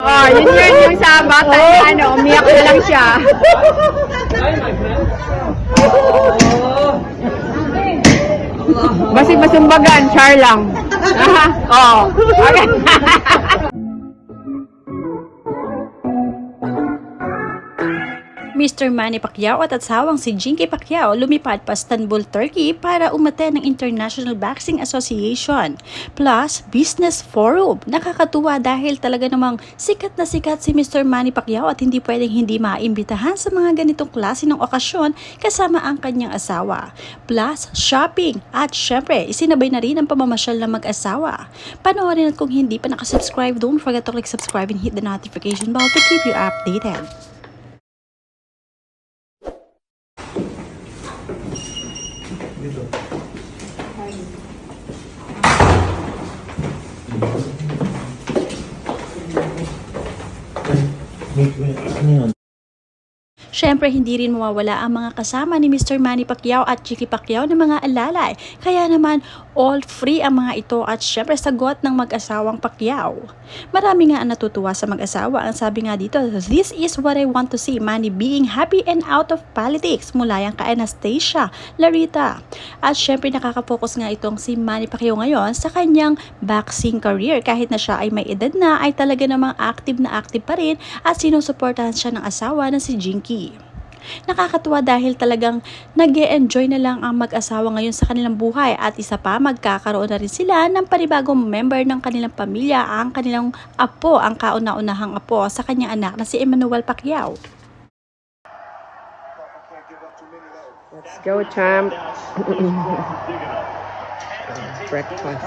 Oh, yun yung sa bata na umiyak na lang siya. Basig masumbagan, char lang. Oh. Okay. Mr. Manny Pacquiao at asawang si Jinky Pacquiao lumipad pa Istanbul, Turkey para umattend ng International Boxing Association plus Business Forum. Nakakatuwa dahil talaga namang sikat na sikat si Mr. Manny Pacquiao at hindi pwedeng hindi maimbitahan sa mga ganitong klase ng okasyon kasama ang kanyang asawa. Plus shopping at syempre isinabay na rin ang pamamasyal ng mag-asawa. Panoorin at kung hindi pa nakasubscribe, don't forget to click subscribe and hit the notification bell to keep you updated. Dito. Ano yun? Siyempre, hindi rin mawawala ang mga kasama ni Mr. Manny Pacquiao at Jinky Pacquiao ng mga alalay. Kaya naman, all free ang mga ito at siyempre sagot ng mag-asawang Pacquiao. Marami nga ang natutuwa sa mag-asawa. Ang sabi nga dito, "This is what I want to see, Manny being happy and out of politics." Mula yan kay Anastasia Larita. At siyempre, nakaka-focus nga itong si Manny Pacquiao ngayon sa kanyang boxing career. Kahit na siya ay may edad na, ay talaga namang active na active pa rin at sinusuportahan siya ng asawa na si Jinky. Nakakatuwa dahil talagang nag-e-enjoy na lang ang mag-asawa ngayon sa kanilang buhay at isa pa magkakaroon na rin sila ng panibagong member ng kanilang pamilya, ang kanilang apo, ang kauna-unahang apo sa kanyang anak na si Emmanuel Pacquiao. Let's go, champ. Breakfast.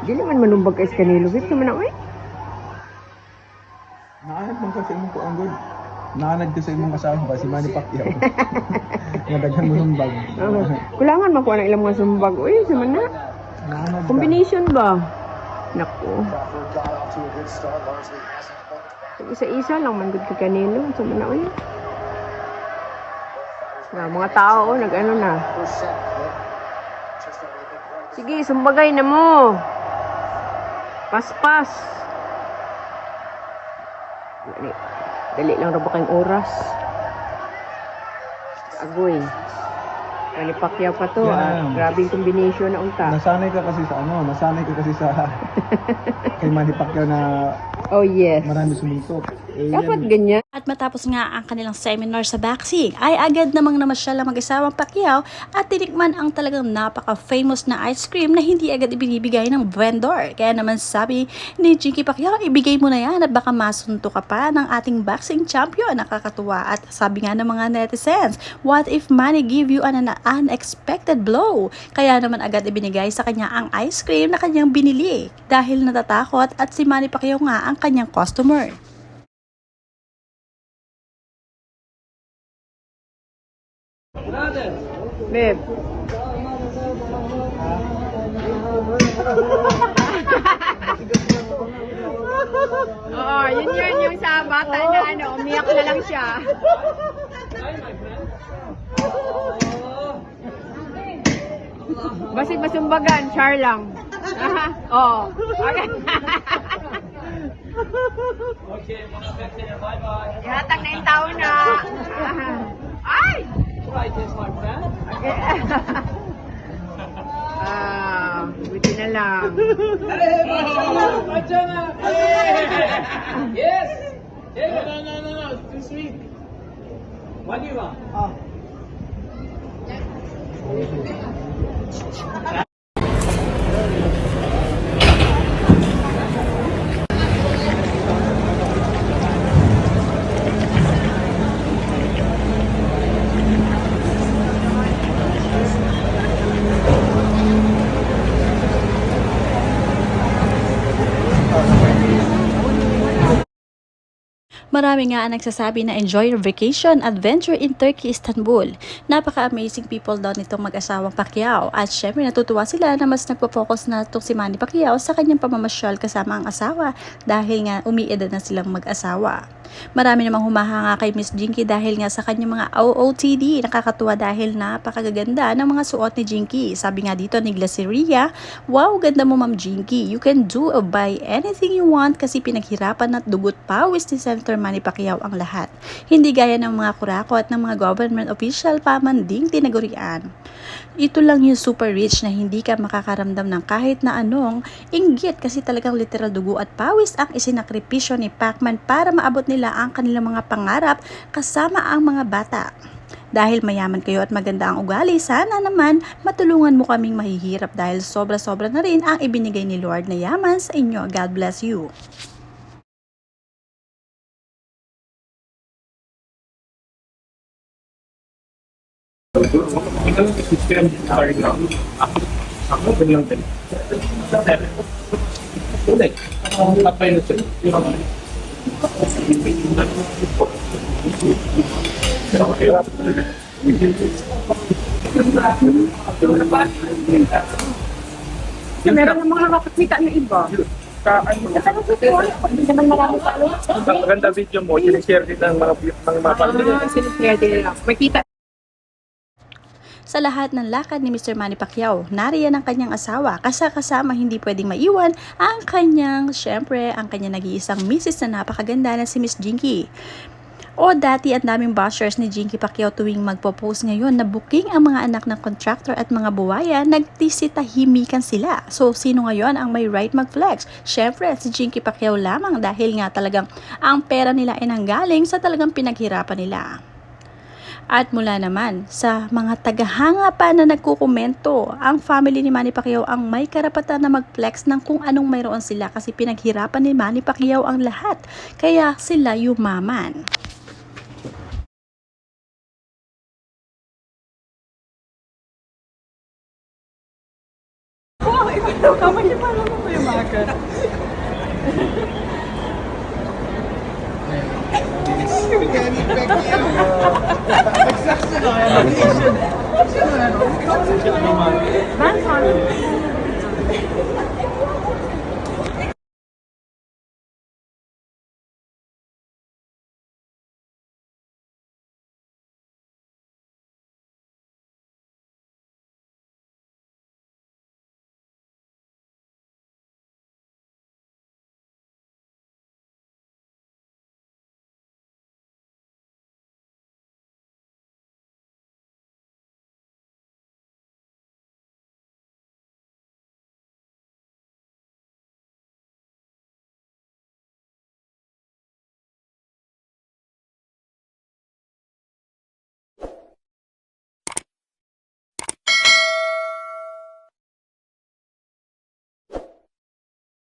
Di naman manumbag kay Canelo. Wait naman ako eh. Naanad man kasi imong kuang good. Naanad ka sa imong kasama ba si Manny Pacquiao. Nadaghan mo ng bag. Kulangan makuha ng ilang mga sumbag. Uy, sama na. Naanad ka. Combination ba? Naku. Isa-isa lang man good kay Canelo. Sama na uy. Mga tao, nag-ano na. Sige, sumbagay na mo. Pas-pas. Dali lang raba kayong oras. Agoy. Manny Pacquiao pa to. Grabing combination na unta. Nasanay ka kasi sa kay Manny Pacquiao na Oh yes. marami sumuntok. Dapat ganyan. At matapos nga ang kanilang seminar sa boxing, ay agad namang namasyal ang mag-asawang Pacquiao at tinikman ang talagang napaka-famous na ice cream na hindi agad ibinibigay ng vendor. Kaya naman sabi ni Jinky Pacquiao, ibigay mo na yan at baka masunto ka pa ng ating boxing champion. Nakakatuwa. At sabi nga ng mga netizens, what if Manny give you an unexpected blow? Kaya naman agad ibinigay sa kanya ang ice cream na kanyang binili dahil natatakot at si Manny Pacquiao nga ang kanyang customer. Babe. Oo, yun yung sa bata na umiyak na lang siya. Basig masumbagan, char lang. Oo. Okay. Ihatag na yung tao na. Ay! Okay. Buti na lang. Yes! No. It's too sweet. What do you want? Marami nga ang nagsasabi na enjoy your vacation adventure in Turkey, Istanbul. Napaka-amazing people daw nitong mag-asawang Pacquiao. At syempre natutuwa sila na mas nagpo-focus na itong si Manny Pacquiao sa kanyang pamamasyal kasama ang asawa dahil nga umiedad na silang mag-asawa. Marami namang humahanga kay Miss Jinky dahil nga sa kanyang mga OOTD. Nakakatuwa dahil napakaganda ng mga suot ni Jinky. Sabi nga dito ni Glaceria, wow, ganda mo Ma'am Jinky. You can do or buy anything you want kasi pinaghirapan at dugot pawis ni Senator Manny Pacquiao ang lahat. Hindi gaya ng mga kurakot ng mga government official pa man ding tinagurian. Ito lang yung super rich na hindi ka makakaramdam ng kahit na anong inggit kasi talagang literal dugo at pawis ang isinakripisyo ni Pacman para maabot nila ang kanilang mga pangarap kasama ang mga bata. Dahil mayaman kayo at maganda ang ugali, sana naman matulungan mo kaming mahihirap dahil sobra-sobra na rin ang ibinigay ni Lord na yaman sa inyo. God bless you. Meron ng mga makakita na iba. Hindi naman marami pa. Maganda video mo, sinishare din ng mga pamilya. Sinishare din lang. Makita. Sa lahat ng lakad ni Mr. Manny Pacquiao, nariyan ang kanyang asawa, kasama hindi pwedeng maiwan ang kanyang nag-iisang misis na napakaganda na si Miss Jinky. O dati ang daming bashers ni Jinky Pacquiao tuwing magpo-post ngayon na booking ang mga anak ng contractor at mga buwaya, nagtisitahimikan sila. So sino ngayon ang may right mag-flex? Syempre si Jinky Pacquiao lamang dahil nga talagang ang pera nila ay nanggaling sa talagang pinaghirapan nila. At mula naman sa mga tagahanga pa na nagkukomento, ang family ni Manny Pacquiao ang may karapatan na mag-flex ng kung anong mayroon sila kasi pinaghirapan ni Manny Pacquiao ang lahat. Kaya sila yumaman.